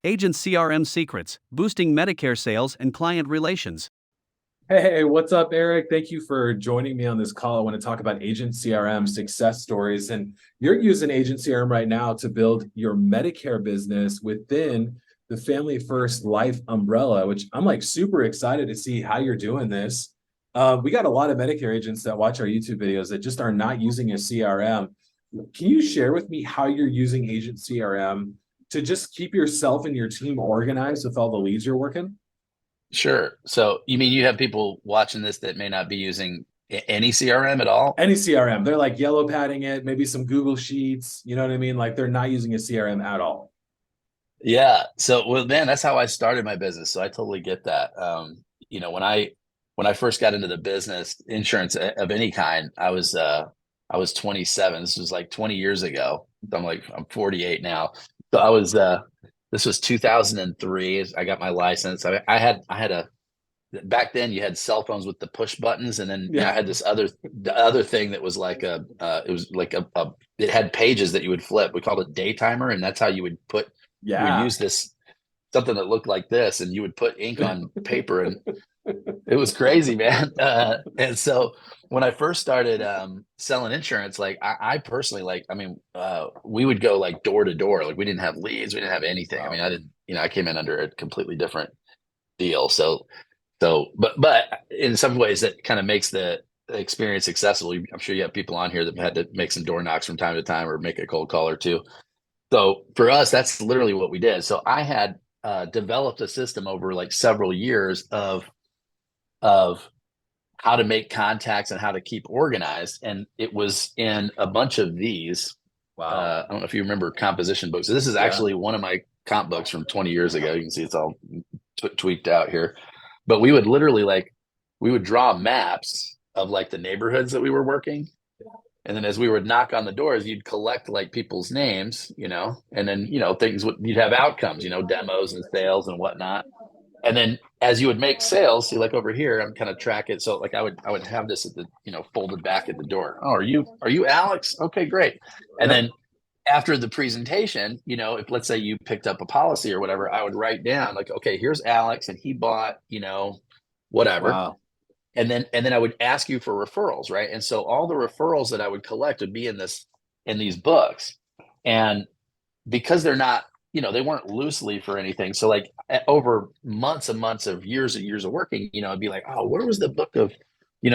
Agent CRM Secrets, Boosting Medicare Sales and Client Relations. Hey, what's up, Eric? Thank you for joining me on this call. I want to talk about Agent CRM success stories. And you're using Agent CRM right now to build your Medicare business within the Family First Life umbrella, which I'm like super excited to see how you're doing this. We got a lot of Medicare agents that watch our YouTube videos that just are not using a CRM. Can you share with me how you're using Agent CRM to just keep yourself and your team organized with all the leads you're working? Sure. So you mean you have people watching this that may not be using any CRM at all? Any CRM. They're like yellow padding it, maybe some Google Sheets. You know what I mean? Like they're not using a CRM at all. Yeah. So, well, man, that's how I started my business. So I totally get that. When I first got into the business, insurance of any kind, I was 27. This was like 20 years ago. I'm 48 now. So this was 2003. I got my license. I had a back then you had cell phones with the push buttons, and then I Yeah. had the other thing that was like it was like it had pages that you would flip. We called it daytimer, and that's how you would Yeah. use this something that looked like this, and you would put ink on paper, and it was crazy, man. And so when I first started selling insurance, like I personally, like, I mean, we would go like door to door. Like we didn't have leads, we didn't have anything. I mean, Wow. I didn't, I came in under a completely different deal. But in some ways that kind of makes the experience accessible. I'm sure you have people on here that had to make some door knocks from time to time or make a cold call or two. So for us, that's literally what we did. So I had developed a system over like several years of how to make contacts and how to keep organized. And it was in a bunch of these. Wow. I don't know if you remember composition books. So this is Yeah. actually one of my comp books from 20 years ago. You can see it's all tweaked out here. But we would literally we would draw maps of like the neighborhoods that we were working. And then as we would knock on the doors, you'd collect like people's names, and then, things you'd have outcomes, demos and sales and whatnot. And then as you would make sales, see, like over here, I'm kind of track it. So like I would have this at the, folded back at the door. Oh, are you Alex? Okay, great. And Yep. then after the presentation, if let's say you picked up a policy or whatever, I would write down like, okay, here's Alex and he bought, whatever. Wow. And then I would ask you for referrals, right? And so all the referrals that I would collect would be in these books. And because they're not, they weren't loose leaf or anything. So like over months and months of years and years of working, it'd be like, oh, where was the book of, you'd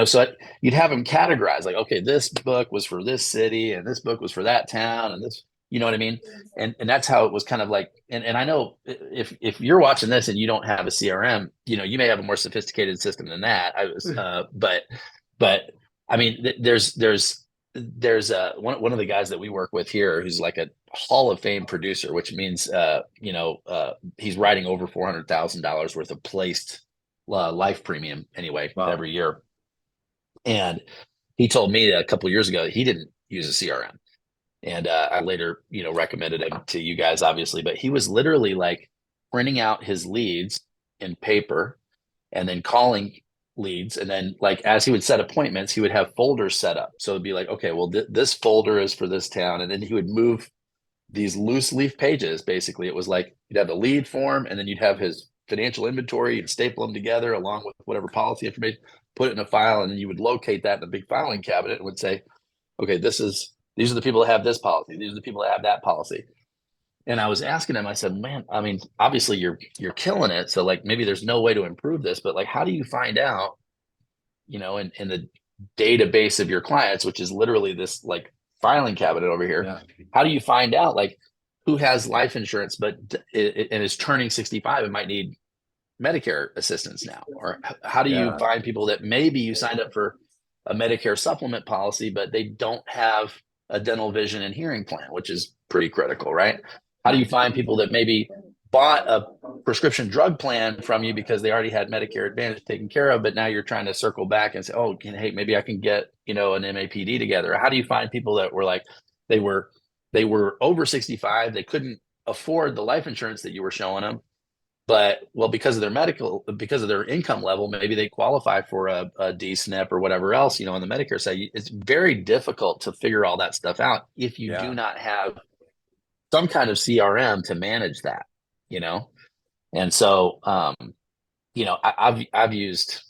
have them categorized like, okay, this book was for this city and this book was for that town and this, you know what I mean? And that's how it was kind of like, and I know if you're watching this and you don't have a CRM, you may have a more sophisticated system than that. But I mean, there's one of the guys that we work with here who's like a Hall of Fame producer, which means he's writing over $400,000 worth of placed life premium anyway Wow. every year. And he told me a couple of years ago that he didn't use a CRM, and I later recommended him to you guys, obviously. But he was literally like printing out his leads in paper and then calling leads, and then like as he would set appointments he would have folders set up, so it'd be like, okay, well this folder is for this town, and then he would move these loose leaf pages. Basically it was like you'd have the lead form and then you'd have his financial inventory, you'd staple them together along with whatever policy information, put it in a file, and then you would locate that in a big filing cabinet and would say, okay, these are the people that have this policy, these are the people that have that policy. And I was asking him, I said, man, I mean, obviously you're killing it. So like maybe there's no way to improve this, but like how do you find out, in the database of your clients, which is literally this like filing cabinet over here, Yeah. how do you find out like who has life insurance but and is turning 65 and might need Medicare assistance now? Or how do you Yeah. find people that maybe you signed up for a Medicare supplement policy, but they don't have a dental, vision, and hearing plan, which is pretty critical, right? How do you find people that maybe bought a prescription drug plan from you because they already had Medicare Advantage taken care of, but now you're trying to circle back and say, oh, hey, maybe I can get, an MAPD together? How do you find people that were like, they were over 65, they couldn't afford the life insurance that you were showing them, but well, because of their income level, maybe they qualify for a DSNP or whatever else, on the Medicare side. It's very difficult to figure all that stuff out if you do Yeah. not have some kind of CRM to manage that. you know? And so, I've used,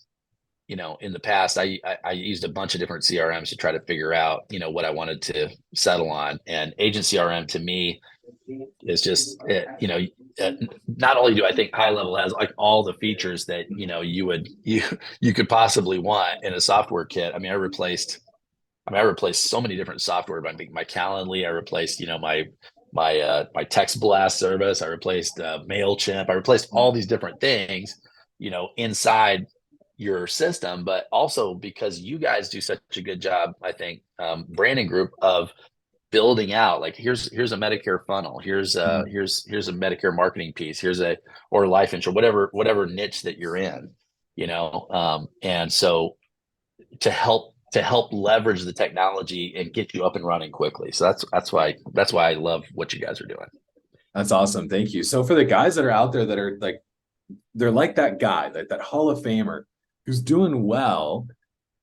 in the past, I used a bunch of different CRMs to try to figure out, what I wanted to settle on. And Agent CRM to me is just, not only do I think high level has like all the features that, you could possibly want in a software kit. I mean, I replaced so many different software. My Calendly, I replaced, my text blast service. I replaced Mailchimp. I replaced all these different things, inside your system. But also because you guys do such a good job, I think, branding group of building out like here's a Medicare funnel, here's a Medicare marketing piece, or life insurance, whatever niche that you're in, and so to help leverage the technology and get you up and running quickly. So that's why I love what you guys are doing. That's awesome. Thank you. So for the guys that are out there that are like, they're like that guy, that Hall of Famer who's doing well,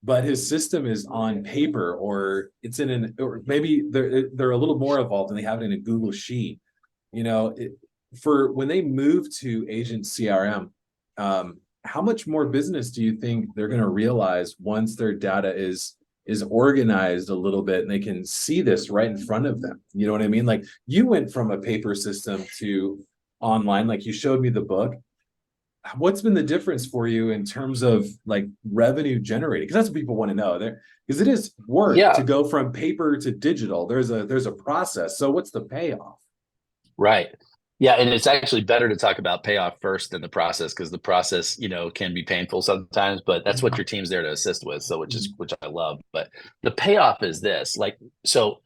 but his system is on paper, or it's or maybe they're a little more evolved and they have it in a Google Sheet. For when they move to Agent CRM, how much more business do you think they're going to realize once their data is organized a little bit and they can see this right in front of them? You know what I mean? Like, you went from a paper system to online, like you showed me the book. What's been the difference for you in terms of like revenue generating? Because that's what people want to know there, because it is work to go from paper to digital. There's a process. So what's the payoff? Right. Yeah. And it's actually better to talk about payoff first than the process, because the process, can be painful sometimes, but that's what your team's there to assist with. So which I love. But the payoff is this, like, so,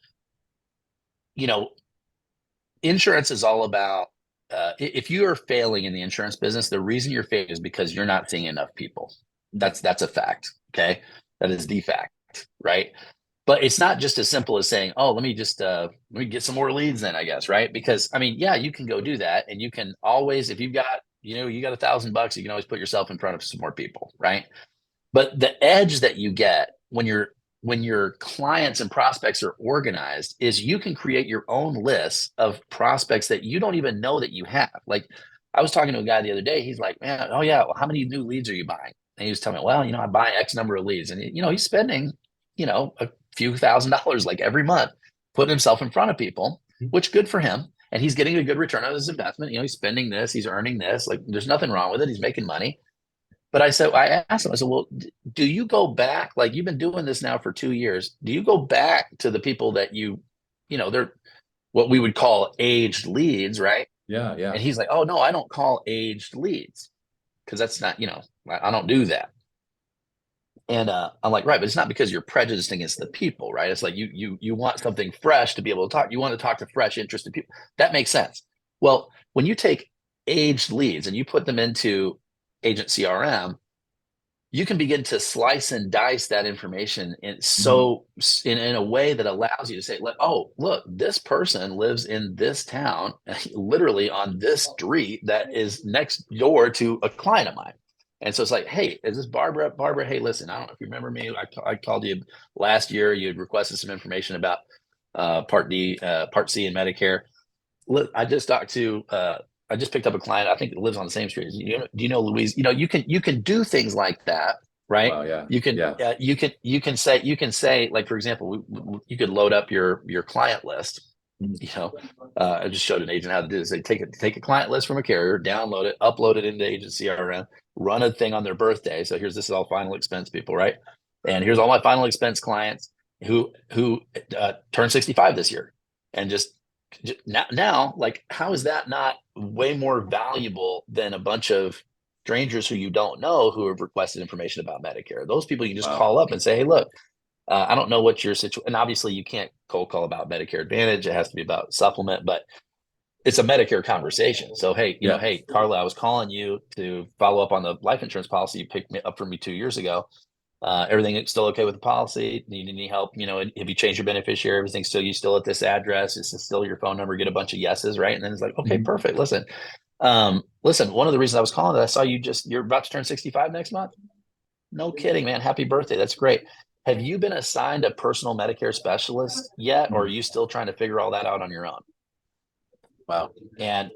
insurance is all about, if you are failing in the insurance business, the reason you're failing is because you're not seeing enough people. That's a fact. Okay. That is the fact. Right. But it's not just as simple as saying, oh, let me get some more leads then, I guess. Right. Because I mean, yeah, you can go do that. And you can always, if you've got, you got $1,000, you can always put yourself in front of some more people. Right. But the edge that you get when your clients and prospects are organized is you can create your own list of prospects that you don't even know that you have. Like, I was talking to a guy the other day. He's like, man, oh yeah, well, how many new leads are you buying? And he was telling me, well, I buy X number of leads. And, he's spending, a few $1,000s like every month, putting himself in front of people, which good for him. And he's getting a good return on his investment. He's spending this, he's earning this, like there's nothing wrong with it. He's making money. But I asked him, I said, well, do you go back? Like, you've been doing this now for 2 years. Do you go back to the people that they're what we would call aged leads, right? Yeah. And he's like, oh, no, I don't call aged leads because that's not, I don't do that. And I'm like, right, but it's not because you're prejudiced against the people, right? It's like you want something fresh to be able to talk. You want to talk to fresh, interested people. That makes sense. Well, when you take aged leads and you put them into Agent CRM, you can begin to slice and dice that information in a way that allows you to say, like, oh, look, this person lives in this town, literally on this street that is next door to a client of mine. And so it's like, hey, is this Barbara? Barbara, hey, listen, I don't know if you remember me. I called you last year. You had requested some information about Part C in Medicare. Look, I just picked up a client. I think it lives on the same street. Do you know Louise? You can do things like that, right? Wow, yeah. You can say like, for example, you could load up your client list. I just showed an agent how to do this. They take a client list from a carrier, download it, upload it into Agent CRM, run a thing on their birthday. So this is all final expense people, right? And here's all my final expense clients who turned 65 this year, and just now, like, how is that not way more valuable than a bunch of strangers who you don't know who have requested information about Medicare? Those people you can just call up and say, hey, look, I don't know what your situation, and obviously you can't cold call about Medicare Advantage. It has to be about supplement, but it's a Medicare conversation. So, hey, hey, Carla, I was calling you to follow up on the life insurance policy you picked up for me 2 years ago. Everything is still okay with the policy? Need any help? If you change your beneficiary, everything's still, you still at this address? Is this still your phone number? Get a bunch of yeses, right? And then it's like, okay, perfect. Listen, one of the reasons I was calling is I saw you're about to turn 65 next month. No kidding, man. Happy birthday. That's great. Have you been assigned a personal Medicare specialist yet? Or are you still trying to figure all that out on your own? Wow. And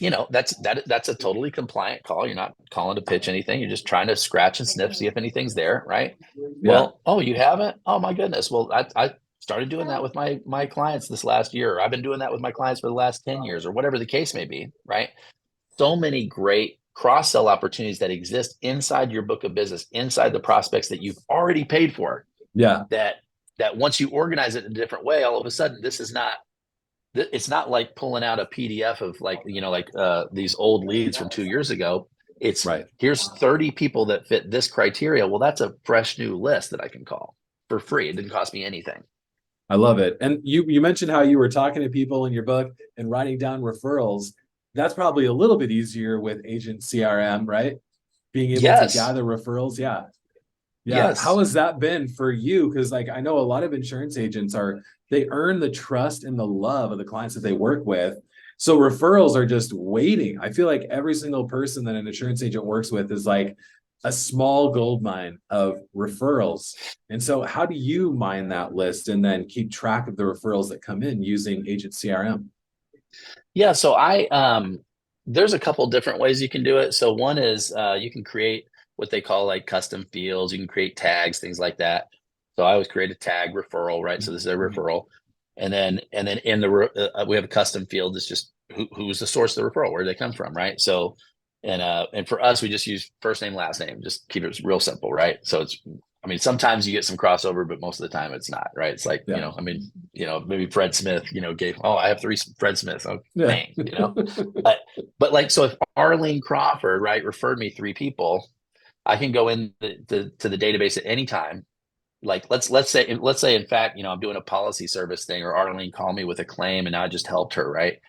that's a totally compliant call. You're not calling to pitch anything. You're just trying to scratch and sniff, see if anything's there, right? Yeah. Well, oh, you haven't? Oh my goodness. Well, I started doing that with my clients this last year. Or I've been doing that with my clients for the last 10 years, or whatever the case may be, right? So many great cross-sell opportunities that exist inside your book of business, inside the prospects that you've already paid for, Yeah. that once you organize it in a different way, all of a sudden it's not like pulling out a PDF of these old leads from 2 years ago. It's Right. here's 30 people that fit this criteria. Well, that's a fresh new list that I can call for free. It didn't cost me anything. I love it. And you mentioned how you were talking to people in your book and writing down referrals. That's probably a little bit easier with Agent CRM, right? Being able to Yes. gather referrals. Yeah. Yeah. Yes. How has that been for you? Because like I know a lot of insurance agents they earn the trust and the love of the clients that they work with. So referrals are just waiting. I feel like every single person that an insurance agent works with is like a small gold mine of referrals. And so how do you mine that list and then keep track of the referrals that come in using Agent CRM? Yeah. So there's a couple different ways you can do it. So one is you can create what they call like custom fields. You can create tags, things like that. So I always create a tag referral, right? So this is a referral, and then in we have a custom field that's just who's the source of the referral, where they come from, right? So and for us, we just use first name, last name, just keep it real simple, right? So I mean, sometimes you get some crossover, but most of the time it's not, right? It's like, Yeah. I mean, maybe Fred Smith, I have 3 Fred Smiths. Oh, Yeah. dang, but like, so if Arlene Crawford, right, referred me 3 people, I can go in to the database at any time. Like, let's say, in fact, I'm doing a policy service thing, or Arlene called me with a claim and I just helped her, right?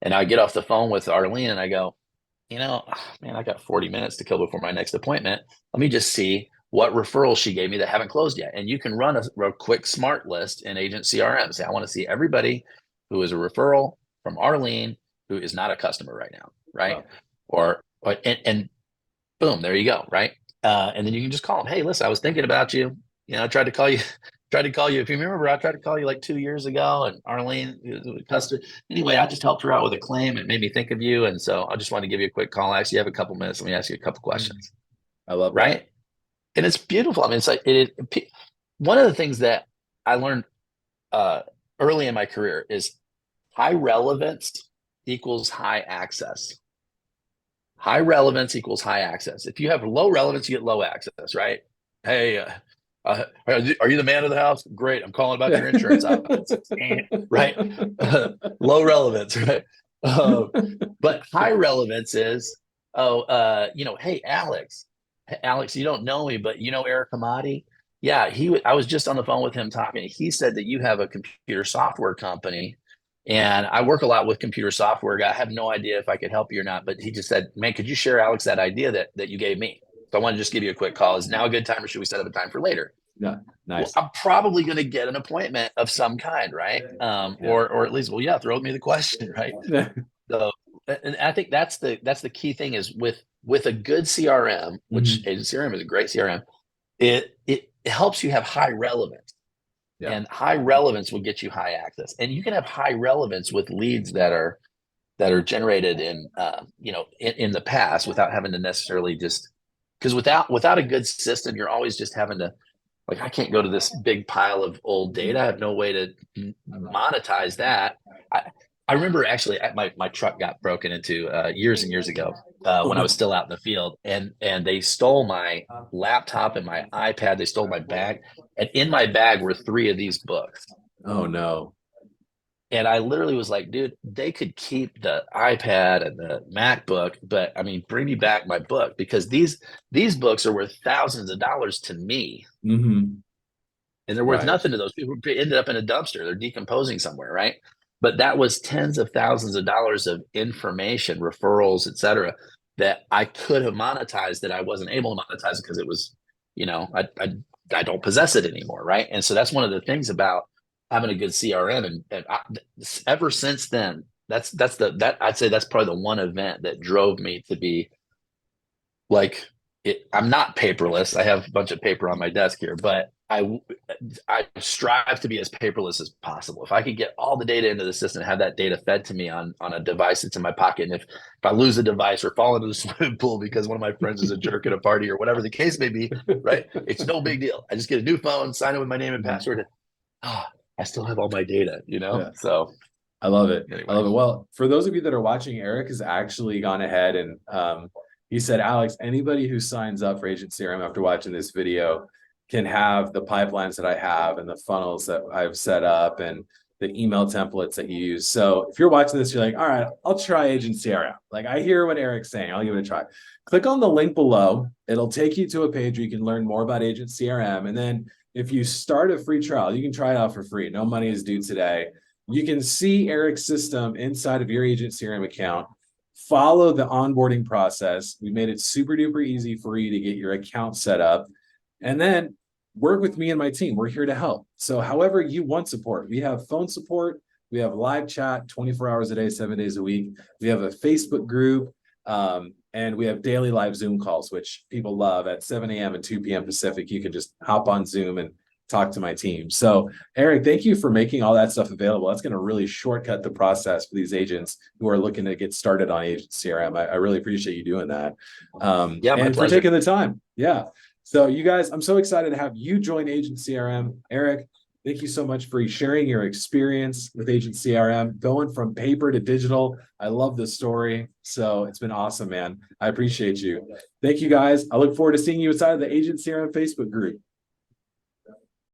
And I get off the phone with Arlene and I go, man, I got 40 minutes to kill before my next appointment. Let me just see what referrals she gave me that haven't closed yet. And you can run a quick smart list in Agent CRM. Say, I want to see everybody who is a referral from Arlene who is not a customer right now, right? Wow. And boom, there you go, right? And then you can just call them. Hey, listen, I was thinking about you. I tried to call you. If you remember, I tried to call you like 2 years ago, and Arlene, customer. Anyway, I just helped her out with a claim. It made me think of you, and so I just wanted to give you a quick call. Actually, you have a couple minutes. Let me ask you a couple questions. I love that. Right? And it's beautiful. I mean, it's like one of the things that I learned early in my career is high relevance equals high access. High relevance equals high access. If you have low relevance, you get low access, right? Hey, are you the man of the house? Great. I'm calling about your insurance. Right. Low relevance, right? But high relevance is, hey, Alex, you don't know me, but Eric Hemati? Yeah, I was just on the phone with him talking. He said that you have a computer software company, and I work a lot with computer software. I have no idea if I could help you or not, but he just said, man, could you share, Alex, that idea that you gave me? So I want to just give you a quick call. Is now a good time, or should we set up a time for later? Yeah, nice. Well, I'm probably going to get an appointment of some kind, right? Or at least, throw me the question, right? So, and I think that's the key thing is with a good CRM, which Agent CRM is a great CRM. It helps you have high relevance, and high relevance will get you high access. And you can have high relevance with leads that are generated in the past without having to necessarily just. Because without a good system, you're always just having to, like, I can't go to this big pile of old data. I have no way to monetize that. I remember actually my truck got broken into years and years ago when I was still out in the field, and they stole my laptop and my iPad. They stole my bag, and in my bag were 3 of these books. Oh no. And I literally was like, dude, they could keep the iPad and the MacBook, but I mean, bring me back my book, because these books are worth thousands of dollars to me. Mm-hmm. And they're worth nothing to those people who ended up in a dumpster. They're decomposing somewhere, right? But that was tens of thousands of dollars of information, referrals, et cetera, that I could have monetized that I wasn't able to monetize because it was, I don't possess it anymore, right? And so that's one of the things about having a good CRM, and ever since then, I'd say that's probably the one event that drove me to be like, I'm not paperless. I have a bunch of paper on my desk here, but I strive to be as paperless as possible. If I could get all the data into the system and have that data fed to me on a device that's in my pocket, and if I lose a device or fall into the swimming pool because one of my friends is a jerk at a party or whatever the case may be, right? It's no big deal. I just get a new phone, sign in with my name and password, and I still have all my data, Yeah. So I love it. anyway. I love it. Well, for those of you that are watching, Eric has actually gone ahead and he said, Alex, anybody who signs up for Agent CRM after watching this video can have the pipelines that I have and the funnels that I've set up and the email templates that you use. So if you're watching this, you're like, all right, I'll try Agent CRM. Like, I hear what Eric's saying. I'll give it a try. Click on the link below. It'll take you to a page where you can learn more about Agent CRM. And then if you start a free trial, you can try it out for free. No money is due today. You can see Eric's system inside of your Agent CRM account. Follow the onboarding process. We made it super duper easy for you to get your account set up. And then work with me and my team. We're here to help. So however you want support, we have phone support, we have live chat 24 hours a day, 7 days a week. We have a Facebook group, and we have daily live Zoom calls, which people love at 7 a.m. and 2 p.m. Pacific. You can just hop on Zoom and talk to my team. So Eric, thank you for making all that stuff available. That's going to really shortcut the process for these agents who are looking to get started on Agent CRM. I really appreciate you doing that. And for taking the time. Yeah. So you guys, I'm so excited to have you join Agent CRM. Eric, thank you so much for sharing your experience with Agent CRM, going from paper to digital. I love this story. So it's been awesome, man. I appreciate you. Thank you guys. I look forward to seeing you inside of the Agent CRM Facebook group.